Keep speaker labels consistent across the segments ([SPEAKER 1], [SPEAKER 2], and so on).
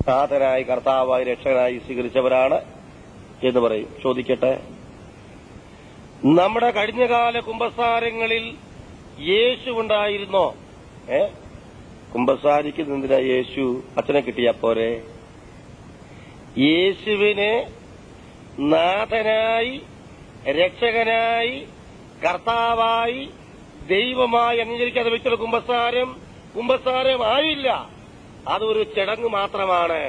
[SPEAKER 1] നാഥനായി കർത്താവായി രക്ഷകനായി സ്വീകരിച്ചവരാണ് എന്ന് പറയും. ചോദിക്കട്ടെ, നമ്മുടെ കഴിഞ്ഞകാല കുമ്പസാരങ്ങളിൽ യേശു ഉണ്ടായിരുന്നോ? കുമ്പസാരിക്കുന്നതിനാ യേശു അച്ഛനെ കിട്ടിയാ പോരെ? യേശുവിനെ നാഥനായി രക്ഷകനായി കർത്താവായി ദൈവമായി അംഗീകരിക്കാത്ത വ്യക്തിയുടെ കുമ്പസാരമായില്ല. അതൊരു ചടങ്ങ് മാത്രമാണ്.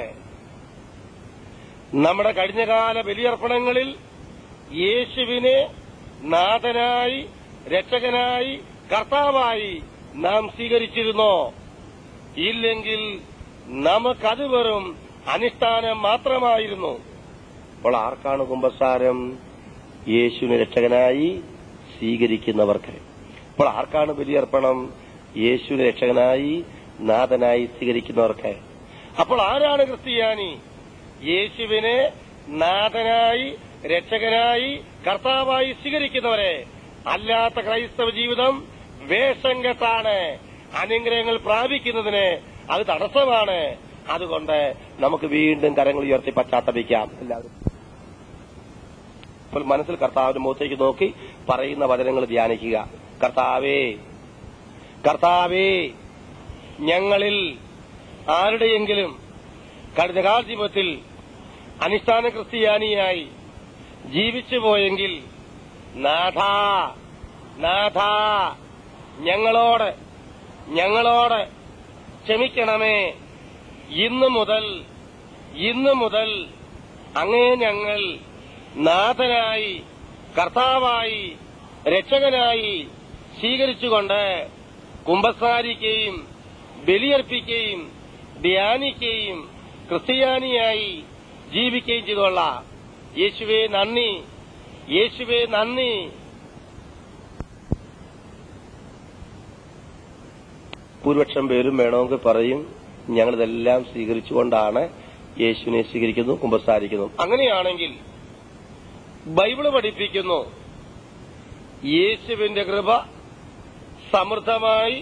[SPEAKER 1] നമ്മുടെ കഴിഞ്ഞകാല ബലിയർപ്പണങ്ങളിൽ യേശുവിനെ നാഥനായി രക്ഷകനായി കർത്താവായി നാം സ്വീകരിച്ചിരുന്നോ? ഇല്ലെങ്കിൽ നമുക്കത് വെറും അനുഷ്ഠാനം മാത്രമായിരുന്നു. അപ്പോൾ ആർക്കാണ് കുമ്പസാരം? യേശുവിനെ രക്ഷകനായി സ്വീകരിക്കുന്നവർക്ക്. അപ്പോൾ ആർക്കാണ് ബലിയർപ്പണം? യേശുവിനെ രക്ഷകനായി നാഥനായി സ്വീകരിക്കുന്നവർക്ക്. അപ്പോൾ ആരാണ് ക്രിസ്ത്യാനി? യേശുവിനെ നാഥനായി രക്ഷകനായി കർത്താവായി സ്വീകരിക്കുന്നവരെ. അല്ലാത്ത ക്രൈസ്തവ ജീവിതം വേഷം കെട്ടാണ്. അനുഗ്രഹങ്ങൾ പ്രാപിക്കുന്നതിന് അത് തടസ്സമാണ്. അതുകൊണ്ട് നമുക്ക് വീണ്ടും കരങ്ങൾ ഉയർത്തി പശ്ചാത്തപിക്കാം. എല്ലാവരും ഇപ്പോൾ മനസ്സിൽ കർത്താവിന്റെ മുഖത്തേക്ക് നോക്കി പറയുന്ന വചനങ്ങൾ ധ്യാനിക്കുക. കർത്താവേ, ഞങ്ങളിൽ ആരുടെയെങ്കിലും കഴിഞ്ഞകാല ജീവിതത്തിൽ അനുഷ്ഠാന ക്രിസ്ത്യാനിയായി ജീവിച്ചു പോയെങ്കിൽ നാഥ ഞങ്ങളോട് ക്ഷമിക്കണമേ. ഇന്നു മുതൽ അങ്ങേ ഞങ്ങൾ നാഥനായി കർത്താവായി രക്ഷകനായി സ്വീകരിച്ചുകൊണ്ട് കുമ്പസാരിക്കുകയും ബലിയർപ്പിക്കുകയും ധ്യാനിക്കുകയും ക്രിസ്ത്യാനിയായി ജീവിക്കുകയും ചെയ്തുകൊള്ളാം. യേശുവേ നന്ദി. ഭൂരിപക്ഷം പേരും വേണമെങ്കിൽ പറയും, ഞങ്ങളിതെല്ലാം സ്വീകരിച്ചുകൊണ്ടാണ് യേശുവിനെ സ്വീകരിക്കുന്നു, കുമ്പസാരിക്കുന്നു. അങ്ങനെയാണെങ്കിൽ ബൈബിള് പഠിപ്പിക്കുന്നു, യേശുവിന്റെ കൃപ സമൃദ്ധമായി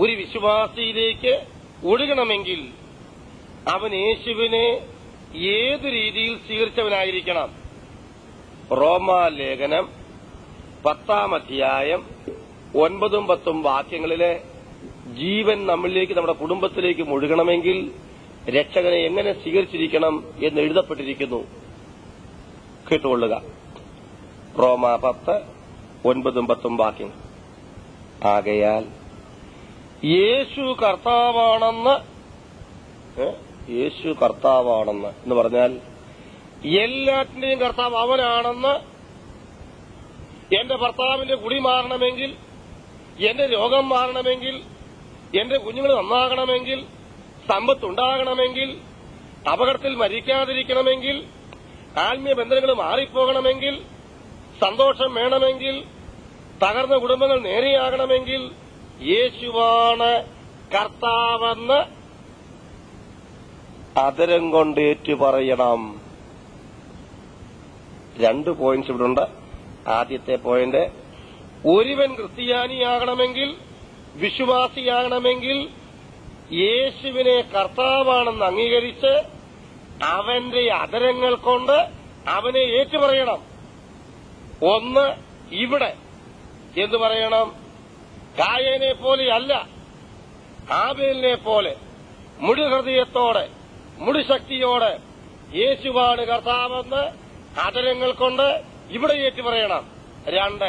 [SPEAKER 1] ഒരു വിശ്വാസിയിലേക്ക് ഒഴുകണമെങ്കിൽ അവൻ യേശുവിനെ ഏതു രീതിയിൽ സ്വീകരിച്ചവനായിരിക്കണം? റോമാലേഖനം 10-ാം അധ്യായം 9-10 വാക്യങ്ങളിലെ ജീവൻ നമ്മളിലേക്ക്, നമ്മുടെ കുടുംബത്തിലേക്ക് ഒഴുകണമെങ്കിൽ രക്ഷകനെ എങ്ങനെ സ്വീകരിച്ചിരിക്കണം എന്ന് എഴുതപ്പെട്ടിരിക്കുന്നു. കേട്ടുകൊള്ളുക. റോമാ 10:9-10 വാക്യങ്ങൾ. ആകയാൽ യേശു കർത്താവാണെന്ന് എന്ന് പറഞ്ഞാൽ എല്ലാറ്റിന്റെയും കർത്താവ് അവനാണെന്ന്, എന്റെ ഭർത്താവിന്റെ കുടി മാറണമെങ്കിൽ, എന്റെ രോഗം മാറണമെങ്കിൽ, എന്റെ കുഞ്ഞുങ്ങൾ നന്നാകണമെങ്കിൽ, സമ്പത്തുണ്ടാകണമെങ്കിൽ, അപകടത്തിൽ മരിക്കാതിരിക്കണമെങ്കിൽ, ആത്മീയ ബന്ധങ്ങൾ മാറിപ്പോകണമെങ്കിൽ, സന്തോഷം വേണമെങ്കിൽ, തകർന്ന കുടുംബങ്ങൾ നേരെയാകണമെങ്കിൽ യേശുവാണ് കർത്താവെന്ന് അതരം കൊണ്ട് ഏറ്റുപറയണം. 2 പോയിന്റ്സ് ഇവിടുണ്ട്. ആദ്യത്തെ പോയിന്റ്, ഒരുവൻ ക്രിസ്ത്യാനിയാകണമെങ്കിൽ, വിശ്വാസിയാകണമെങ്കിൽ യേശുവിനെ കർത്താവാണെന്ന് അംഗീകരിച്ച് അവന്റെ അതരങ്ങൾ കൊണ്ട് അവനെ ഏറ്റുപറയണം. ഒന്ന്, ഇവിടെ എന്ന് പറയണം. കായേനെ പോലെയല്ല, ആബേലിനെ പോലെ മുഴുഹൃദയത്തോടെ മുഴുശക്തിയോടെ യേശുവാണ് കർത്താവെന്ന് അതരങ്ങൾ കൊണ്ട് ഇവിടെ ഏറ്റുപറയണം. 2,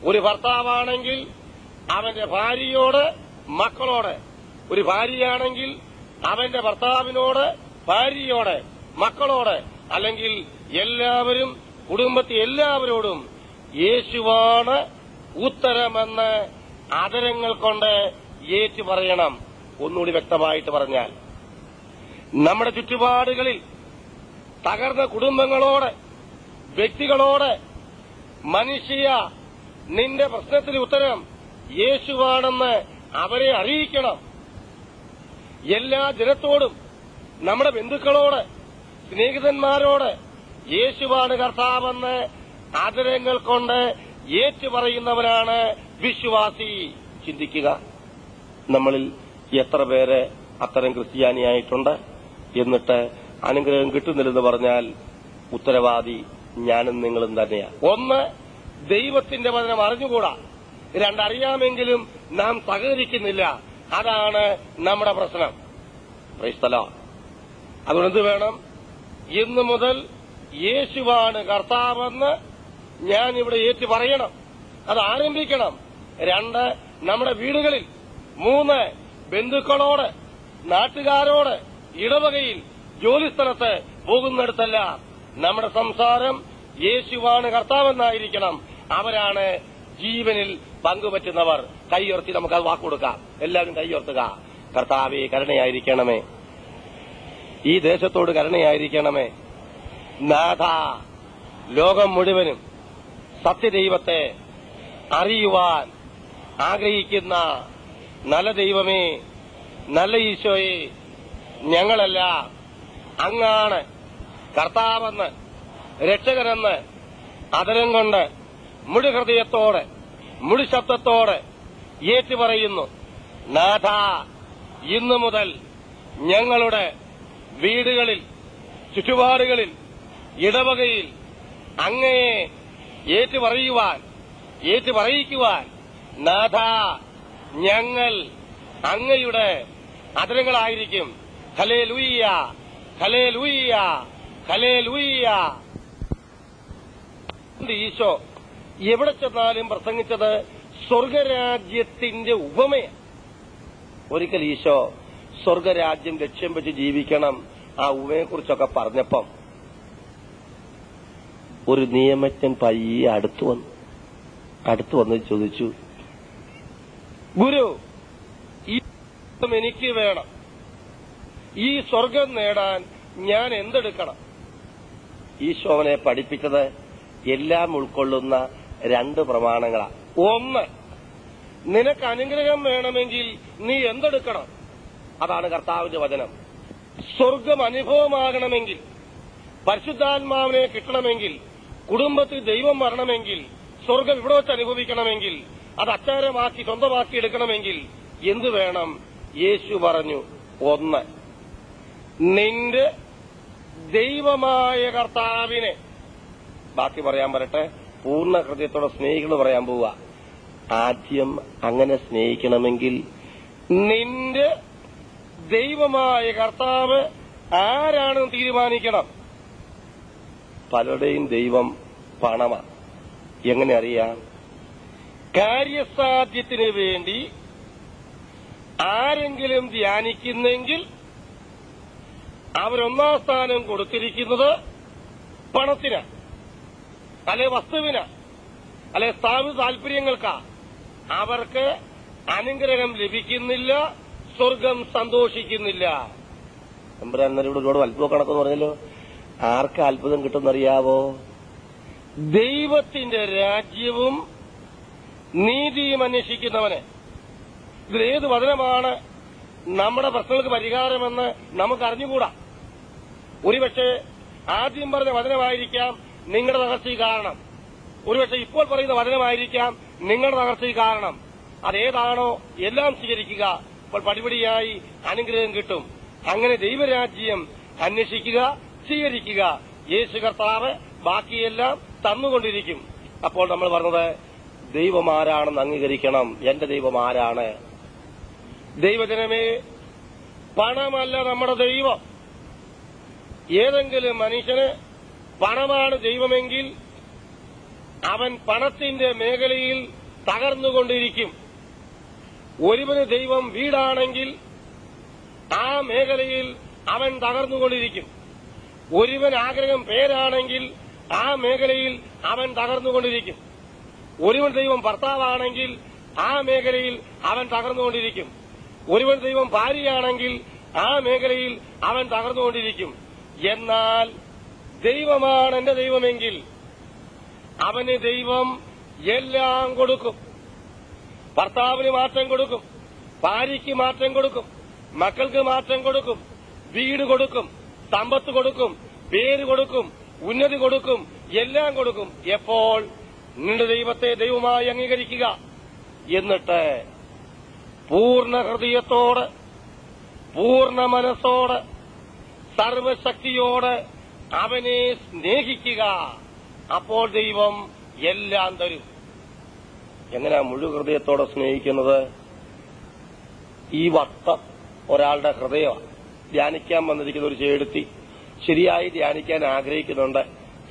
[SPEAKER 1] ഒരു ഭർത്താവാണെങ്കിൽ അവന്റെ ഭാര്യയോട് മക്കളോട്, ഒരു ഭാര്യയാണെങ്കിൽ അവന്റെ ഭർത്താവിനോട് ഭാര്യയോട് മക്കളോട്, അല്ലെങ്കിൽ എല്ലാവരും കുടുംബത്തിൽ എല്ലാവരോടും യേശുവാണ് ഉത്തരമെന്ന് അതരങ്ങൾ കൊണ്ട് ഏറ്റുപറയണം. ഒന്നുകൂടി വ്യക്തമായിട്ട് പറഞ്ഞാൽ, നമ്മുടെ ചുറ്റുപാടുകളിൽ തകർന്ന കുടുംബങ്ങളോട്, വ്യക്തികളോട്, മനുഷ്യ നിന്റെ പ്രശ്നത്തിന് ഉത്തരം യേശുവാണെന്ന് അവരെ അറിയിക്കണം. എല്ലാ ജനത്തോടും, നമ്മുടെ ബന്ധുക്കളോട്, സ്നേഹിതന്മാരോട് യേശുവാണ് കർത്താവെന്ന് ആദരങ്ങൾ കൊണ്ട് ഏറ്റുപറയുന്നവരാണ് വിശ്വാസി. ചിന്തിക്കുക, നമ്മളിൽ എത്ര പേര് അത്തരം ക്രിസ്ത്യാനിയായിട്ടുണ്ട്? എന്നിട്ട് അനുഗ്രഹം കിട്ടുന്നില്ലെന്ന് പറഞ്ഞാൽ ഉത്തരവാദി ഞാനും നിങ്ങളും തന്നെയാണ്. ഒന്ന്, ദൈവത്തിന്റെ വചനം അറിഞ്ഞുകൂടാ. രണ്ടറിയാമെങ്കിലും നാം സഹകരിക്കുന്നില്ല. അതാണ് നമ്മുടെ പ്രശ്നം. Praise the Lord. അതുകൊണ്ട് എന്ത് വേണം? ഇന്നു മുതൽ യേശുവാണ് കർത്താവെന്ന് ഞാൻ ഇവിടെ ഏറ്റു പറയണം. അത് ആരംഭിക്കണം. 2, നമ്മുടെ വീടുകളിൽ. 3, ബന്ധുക്കളോട്, നാട്ടുകാരോട്, ഇടവകയിൽ, ജോലിസ്ഥലത്ത്, പോകുന്നിടത്തെല്ലാം നമ്മുടെ സംസാരം യേശുവാണ് കർത്താവെന്നായിരിക്കണം. അവരാണ് ജീവനിൽ പങ്കുപറ്റുന്നവർ. കൈയുയർത്തി നമുക്കത് വാക്കുകൊടുക്കാം. എല്ലാവരും കൈയുയർത്തുക. കർത്താവേ, കരുണയായിരിക്കണമേ. ഈ ദേശത്തോട് കരുണയായിരിക്കണമേ. നാഥ, ലോകം മുഴുവനും സത്യദൈവത്തെ അറിയുവാൻ ആഗ്രഹിക്കുന്ന നല്ല ദൈവമേ, നല്ല ഈശോയെ, ഞങ്ങളെല്ലാം അങ്ങാണ് കർത്താവെന്ന്, രക്ഷകനെന്ന് അതരം കൊണ്ട് മുഴു ഹൃദയത്തോടെ, മുഴു ശബ്ദത്തോടെ ഏറ്റുപറയുന്നു. നാഥ, ഇന്നു മുതൽ ഞങ്ങളുടെ വീടുകളിൽ, ചുറ്റുപാടുകളിൽ, ഇടവകയിൽ അങ്ങയെ ഏറ്റുപറയിക്കുവാൻ നാഥ, ഞങ്ങൾ അങ്ങയുടെ അതരങ്ങളായിരിക്കും. ഹല്ലേലൂയ, ഹല്ലേലൂയ, ഹല്ലേലൂയ. ഈശോ എവിടെ ചെന്നാലും പ്രസംഗിച്ചത് സ്വർഗരാജ്യത്തിന്റെ ഉപമയാണ്. ഒരിക്കൽ ഈശോ സ്വർഗരാജ്യം ലക്ഷ്യം വെച്ച് ജീവിക്കണം ആ ഉപമയെക്കുറിച്ചൊക്കെ പറഞ്ഞപ്പം ഒരു നിയമജ്ഞൻ പയ്യെ അടുത്തു വന്ന് ചോദിച്ചു, ഗുരു, ഈ എനിക്ക് വേണം. ഈ സ്വർഗം നേടാൻ ഞാൻ എന്തെടുക്കണം? ഈശോ അവനെ പഠിപ്പിച്ചത് എല്ലാം ഉൾക്കൊള്ളുന്ന 2 പ്രമാണങ്ങളാണ്. 1, നിനക്ക് അനുഗ്രഹം വേണമെങ്കിൽ നീ എന്തെടുക്കണം? അതാണ് കർത്താവിന്റെ വചനം. സ്വർഗം അനുഭവമാകണമെങ്കിൽ, പരിശുദ്ധാത്മാവിനെ കിട്ടണമെങ്കിൽ, കുടുംബത്തിൽ ദൈവം വരണമെങ്കിൽ, സ്വർഗം ഇവിടെ വെച്ച് അനുഭവിക്കണമെങ്കിൽ, അത് അച്ചാരമാക്കി സ്വന്തമാക്കി എടുക്കണമെങ്കിൽ എന്തു വേണം? യേശു പറഞ്ഞു, 1, നിന്റെ ദൈവമായ കർത്താവിനെ, ബാക്കി പറയാൻ വരട്ടെ, പൂർണ്ണ ഹൃദയത്തോടെ സ്നേഹികൾ പറയാൻ പോവുക. ആദ്യം അങ്ങനെ സ്നേഹിക്കണമെങ്കിൽ നിന്റെ ദൈവമായ കർത്താവ് ആരാണെന്ന് തീരുമാനിക്കണം. പലരുടെയും ദൈവം പണമാണ്. എങ്ങനെ അറിയാം? കാര്യസാധ്യത്തിന് വേണ്ടി ആരെങ്കിലും ധ്യാനിക്കുന്നെങ്കിൽ അവരൊന്നാം സ്ഥാനം കൊടുത്തിരിക്കുന്നത് പണത്തിന്, അല്ലെ വസ്തുവിന്, അല്ലെ സ്ഥാപിത താൽപര്യങ്ങൾക്കാ. അവർക്ക് അനുഗ്രഹം ലഭിക്കുന്നില്ല, സ്വർഗം സന്തോഷിക്കുന്നില്ല. അന്നേരം ഒരുപാട് അത്ഭുതം കണക്കെന്ന് പറഞ്ഞല്ലോ. ആർക്ക് അത്ഭുതം കിട്ടുമെന്നറിയാവോ? ദൈവത്തിന്റെ രാജ്യവും നീതിയും അന്വേഷിക്കുന്നവന്. ഇതിലേത് വചനമാണ് നമ്മുടെ പ്രശ്നങ്ങൾക്ക് പരിഹാരമെന്ന് നമുക്ക് അറിഞ്ഞുകൂടാ. ഒരുപക്ഷെ ആദ്യം പറഞ്ഞ വചനമായിരിക്കാം നിങ്ങളുടെ തകർച്ചയ്ക്ക് കാരണം. ഒരുപക്ഷെ ഇപ്പോൾ പറയുന്ന വചനമായിരിക്കാം നിങ്ങളുടെ തകർച്ചയ്ക്ക് കാരണം. അതേതാണോ എല്ലാം സ്വീകരിക്കുക. അപ്പോൾ പടിപടിയായി അനുഗ്രഹം കിട്ടും. അങ്ങനെ ദൈവരാജ്യം അന്വേഷിക്കുക, സ്വീകരിക്കുക. യേശു കർത്താവ് ബാക്കിയെല്ലാം തന്നുകൊണ്ടിരിക്കും. അപ്പോൾ നമ്മൾ പറഞ്ഞത് ദൈവം ആരാണെന്ന് അംഗീകരിക്കണം. എന്റെ ദൈവം ആരാണ്? ദൈവജനമേ, പണമല്ല നമ്മുടെ ദൈവം. ഏതെങ്കിലും മനുഷ്യന് പണമാണ് ദൈവമെങ്കിൽ അവൻ പണത്തിന്റെ മേഖലയിൽ തകർന്നുകൊണ്ടിരിക്കും. ഒരുവന് ദൈവം വീടാണെങ്കിൽ ആ മേഖലയിൽ അവൻ തകർന്നുകൊണ്ടിരിക്കും. ഒരുവൻ ആഗ്രഹം പേരാണെങ്കിൽ ആ മേഖലയിൽ അവൻ തകർന്നുകൊണ്ടിരിക്കും. ഒരുവൻ ദൈവം ഭർത്താവാണെങ്കിൽ ആ മേഖലയിൽ അവൻ തകർന്നുകൊണ്ടിരിക്കും. ഒരുവൻ ദൈവം ഭാര്യയാണെങ്കിൽ ആ മേഖലയിൽ അവൻ തകർന്നുകൊണ്ടിരിക്കും. എന്നാൽ ദൈവമാണ് എന്റെ ദൈവമെങ്കിൽ അവന് ദൈവം എല്ലാം കൊടുക്കും. ഭർത്താവിന് മാറ്റം കൊടുക്കും, ഭാര്യയ്ക്ക് മാറ്റം കൊടുക്കും, മക്കൾക്ക് മാറ്റം കൊടുക്കും, വീട് കൊടുക്കും, സമ്പത്ത് കൊടുക്കും, പേര് കൊടുക്കും, ഉന്നതി കൊടുക്കും, എല്ലാം കൊടുക്കും. എപ്പോൾ? നിന്റെ ദൈവത്തെ ദൈവമായി അംഗീകരിക്കുക. എന്നിട്ട് പൂർണ്ണ ഹൃദയത്തോടെ, പൂർണ്ണ മനസ്സോടെ, സർവശക്തിയോട് അവനെ സ്നേഹിക്കുക, അപ്പോൾ ദൈവം എല്ലാം തരും. എങ്ങനെയാ മുഴുവൻ ഹൃദയത്തോടെ സ്നേഹിക്കുന്നത്? ഈ വട്ടം ഒരാളുടെ ഹൃദയമാണ്. ധ്യാനിക്കാൻ വന്നിരിക്കുന്ന ഒരു ചേടുത്തി ശരിയായി ധ്യാനിക്കാൻ ആഗ്രഹിക്കുന്നുണ്ട്.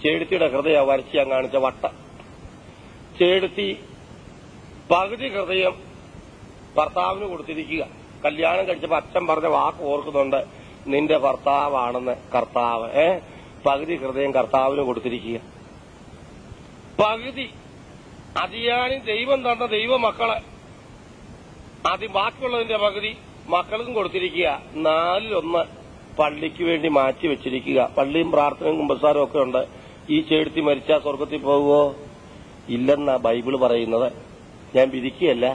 [SPEAKER 1] ചേടുത്തിയുടെ ഹൃദയം വരച്ചാൻ കാണിച്ച വട്ടം. ചേടുത്തി പകുതി ഹൃദയം ഭർത്താവിന് കൊടുത്തിരിക്കുക. കല്യാണം കഴിച്ചപ്പോൾ അച്ഛൻ പറഞ്ഞ വാക്ക് ഓർക്കുന്നുണ്ട്, നിന്റെ ഭർത്താവാണെന്ന് കർത്താവ്. പകുതി ഹൃദയം കർത്താവിന് കൊടുത്തിരിക്കുക. പകുതി അതിയാനും ദൈവം തന്ന ദൈവമക്കളെ, ബാക്കിയുള്ളതിന്റെ പകുതി മക്കൾക്കും കൊടുത്തിരിക്കുക. 4/1 പള്ളിക്ക് വേണ്ടി മാറ്റിവെച്ചിരിക്കുക. പള്ളിയും പ്രാർത്ഥനയും കുമ്പസാരവും ഒക്കെ ഉണ്ട്. ഈ ചേടുത്തി മരിച്ചാൽ സ്വർഗത്തിൽ പോകുമോ? ഇല്ലെന്നാ ബൈബിള് പറയുന്നത്. ഞാൻ വിധിക്കുകയല്ല,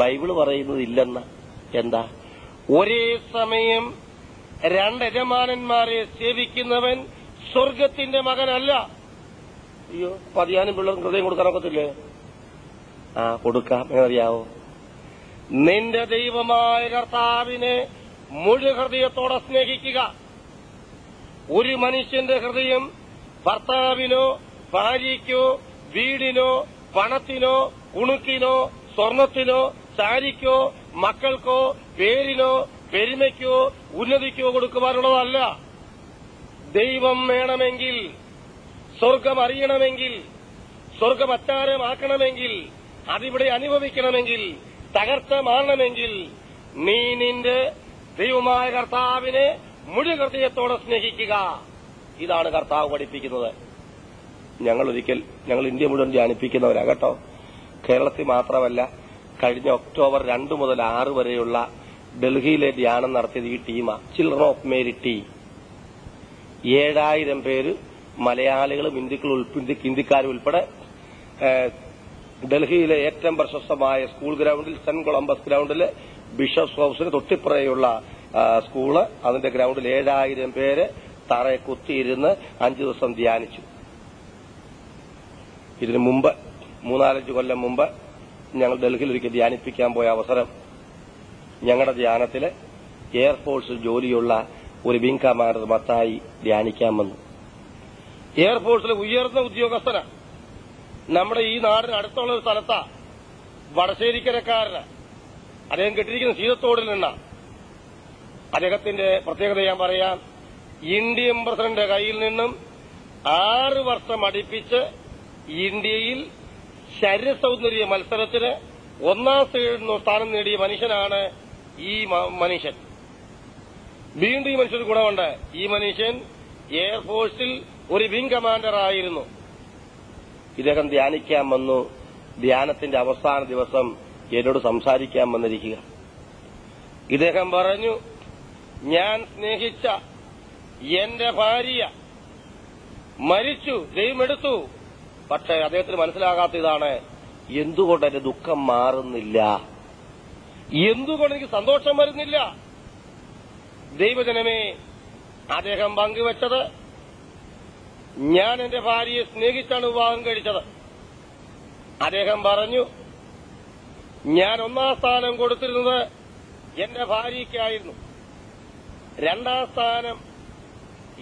[SPEAKER 1] ബൈബിള് പറയുന്നത് ഇല്ലെന്ന. എന്താ? ഒരേ സമയം 2 യജമാനന്മാരെ സേവിക്കുന്നവൻ സ്വർഗത്തിന്റെ മകനല്ല. അയ്യോ, പതിയാനും പിള്ളേർക്ക് ഹൃദയം കൊടുക്കാനൊക്കത്തില്ലേ? കൊടുക്കാം. എന്നറിയാവോ? നിന്റെ ദൈവമായ കർത്താവിനെ മുഴു ഹൃദയത്തോടെ സ്നേഹിക്കുക. ഒരു മനുഷ്യന്റെ ഹൃദയം ഭർത്താവിനോ ഭാര്യയ്ക്കോ വീടിനോ പണത്തിനോ കുണുക്കിനോ സ്വർണത്തിനോ സാരിക്കോ മക്കൾക്കോ പേരിനോ പെരുമയ്ക്കോ ഉന്നതിക്കോ കൊടുക്കുവാനുള്ളതല്ല. ദൈവം വേണമെങ്കിൽ, സ്വർഗം അറിയണമെങ്കിൽ, സ്വർഗം അച്ചാരമാക്കണമെങ്കിൽ, അതിവിടെ അനുഭവിക്കണമെങ്കിൽ, തകർച്ച മാറണമെങ്കിൽ നീ നിന്റെ ദൈവമായ കർത്താവിനെ മുഴു ഹൃദയത്തോടെ സ്നേഹിക്കുക. ഇതാണ് കർത്താവ് പഠിപ്പിക്കുന്നത്. ഞങ്ങൾ ഇന്ത്യ മുഴുവൻ ധ്യാനിപ്പിക്കുന്നവരാ കേട്ടോ. കേരളത്തിൽ മാത്രമല്ല, കഴിഞ്ഞ ഒക്ടോബർ 2 മുതൽ 6 വരെയുള്ള ഡൽഹിയിലെ ധ്യാനം നടത്തിയത് ഈ ടീമാ, ചിൽഡ്രൻ ഓഫ് മേരി ടീം. 7000 പേര് മലയാളികളും ഹിന്ദിക്കാരും ഉൾപ്പെടെ ഡൽഹിയിലെ ഏറ്റവും പ്രശസ്തമായ സ്കൂൾ ഗ്രൌണ്ടിൽ, സെന്റ് കൊളംബസ് ഗ്രൌണ്ടില്, ബിഷപ്സ് ഹൌസിന് തൊട്ടിപ്പുറയുള്ള സ്കൂള്, അതിന്റെ ഗ്രൌണ്ടിൽ 7000 പേര് തറയെ കുത്തിയിരുന്ന് 5 ദിവസം ധ്യാനിച്ചു. ഇതിനു മുമ്പ് 3-4 കൊല്ലം മുമ്പ് ഞങ്ങൾ ഡൽഹിയിൽ ഒരിക്കൽ ധ്യാനിപ്പിക്കാൻ പോയ അവസരം, ഞങ്ങളുടെ ധ്യാനത്തില് എയർഫോഴ്സിൽ ജോലിയുള്ള ഒരു വിംഗ് കമാൻഡർ മത്തായി ധ്യാനിക്കാൻ വന്നു. എയർഫോഴ്സിലെ ഉയർന്ന ഉദ്യോഗസ്ഥന, നമ്മുടെ ഈ നാടിന് അടുത്തുള്ള ഒരു സ്ഥലത്താ, വടശ്ശേരിക്കരക്കാരന്. അദ്ദേഹം കെട്ടിരിക്കുന്ന സീതത്തോടിൽ നിന്നാ. അദ്ദേഹത്തിന്റെ പ്രത്യേകത ഞാൻ പറയാം. ഇന്ത്യൻ പ്രസിഡന്റ് കയ്യിൽ നിന്നും 6 വർഷം അടുപ്പിച്ച് ഇന്ത്യയിൽ ശരീരസൗന്ദര്യ മത്സരത്തിന് 1ാം സ്ഥാനം നേടിയ മനുഷ്യനാണ് ഈ മനുഷ്യൻ. വീണ്ടും ഈ മനുഷ്യന് ഗുണമുണ്ട്. ഈ മനുഷ്യൻ എയർഫോഴ്സിൽ ഒരു വിംഗ് കമാൻഡർ ആയിരുന്നു. ഇദ്ദേഹം ധ്യാനിക്കാൻ വന്നു. ധ്യാനത്തിന്റെ അവസാന ദിവസം എന്നോട് സംസാരിക്കാൻ വന്നിരിക്കുക. ഇദ്ദേഹം പറഞ്ഞു, ഞാൻ സ്നേഹിച്ച എന്റെ ഭാര്യ മരിച്ചു, ദൈവമെടുത്തു. പക്ഷെ അദ്ദേഹത്തിന് മനസ്സിലാകാത്ത ഇതാണ്, എന്തുകൊണ്ട് എന്റെ ദുഃഖം മാറുന്നില്ല, എന്തുകൊണ്ട് എനിക്ക് സന്തോഷം വരുന്നില്ല. ദൈവജനമേ, അദ്ദേഹം പങ്കുവച്ചത്, ഞാൻ എന്റെ ഭാര്യയെ സ്നേഹിച്ചാണ് വിവാഹം കഴിച്ചത്. അദ്ദേഹം പറഞ്ഞു, ഞാൻ 1ാം സ്ഥാനം കൊടുത്തിരുന്നത് എന്റെ ഭാര്യയ്ക്കായിരുന്നു, 2ാം സ്ഥാനം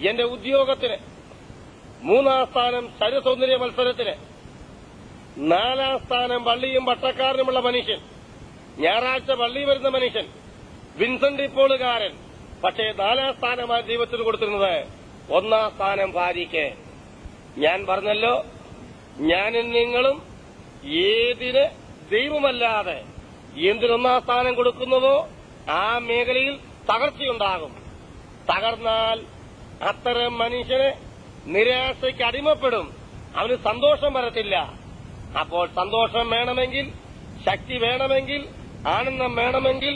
[SPEAKER 1] എന്റെ ഉദ്യോഗത്തിന്, 3ാം സ്ഥാനം ശരീരസൗന്ദര്യ മത്സരത്തിന്, 4ാം സ്ഥാനം പള്ളിയും പട്ടക്കാരനുമുള്ള മനുഷ്യൻ, ഞായറാഴ്ച പള്ളി വരുന്ന മനുഷ്യൻ, വിൻസെന്റ് ഇപ്പോളുകാരൻ. പക്ഷേ 4ാം സ്ഥാനമായി ദൈവത്തിന് കൊടുത്തിരുന്നത് 1ാം സ്ഥാനം ഭാര്യയ്ക്ക്. ഞാൻ പറഞ്ഞല്ലോ, ഞാനും നിങ്ങളും ഏതിന് ദൈവമല്ലാതെ എന്തിന് 1ാം സ്ഥാനം കൊടുക്കുന്നുവോ ആ മേഖലയിൽ തകർച്ചയുണ്ടാകും. തകർന്നാൽ അത്തരം മനുഷ്യന് നിരാശയ്ക്ക് അടിമപ്പെടും, അവന് സന്തോഷം വരത്തില്ല. അപ്പോൾ സന്തോഷം വേണമെങ്കിൽ, ശക്തി വേണമെങ്കിൽ, ആനന്ദം വേണമെങ്കിൽ